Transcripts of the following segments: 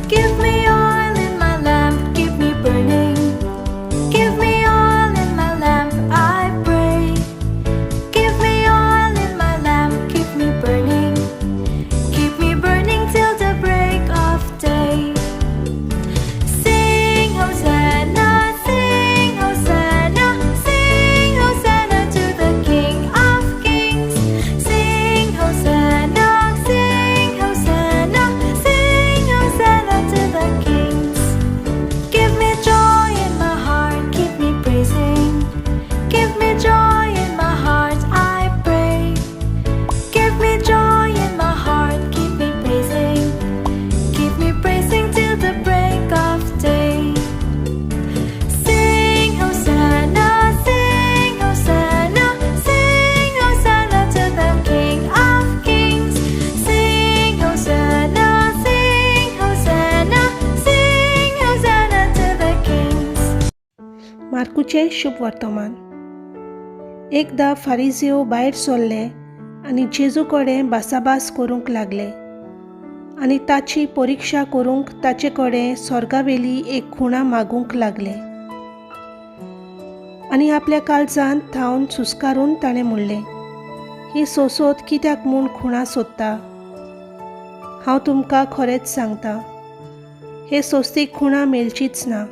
Give me oil in my lamp, keep me burning. Give me oil in my lamp, I pray. Give me oil in my lamp, keep me burning. Keep me burning till the break of day. Sing Hosanna, sing Hosanna, sing Hosanna to the King of Kings. Sing Hosanna, sing Hosanna, sing Hosanna to the kings. Give me joy in my heart, keep me praising. Give me joy in my heart, I pray. Give me joy in my heart, keep me praising. Keep me praising till the break of day. Sing Hosanna, sing Hosanna, sing Hosanna to the King of Kings. Sing Hosanna, sing Hosanna, sing Hosanna to the kings. मार्कूचे शुभ वर्तमान. एकदा फारिझेयो भायर सरले आनी जेजू कडेन भासाभास करूंक लागले आनी ताची परीक्षा करूंक ताचे कडेन स्वर्गावेली एक खुणा मागूंक लागले. आनी आपल्या काळजांत थावन सुस्कारून ताणें म्हणलें, ही सोसोत कित्याक म्हूण खुणा सोदता? हांव तुमकां खरेंच सांगतां, हे सोस्तीक खुणा मेलचीच ना.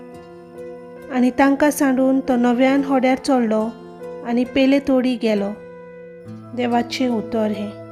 आनी तांकां सांडून तो नव्यान होड्यार चडलो आनी पेले तोडी गेलो. देवाचें उतर हें.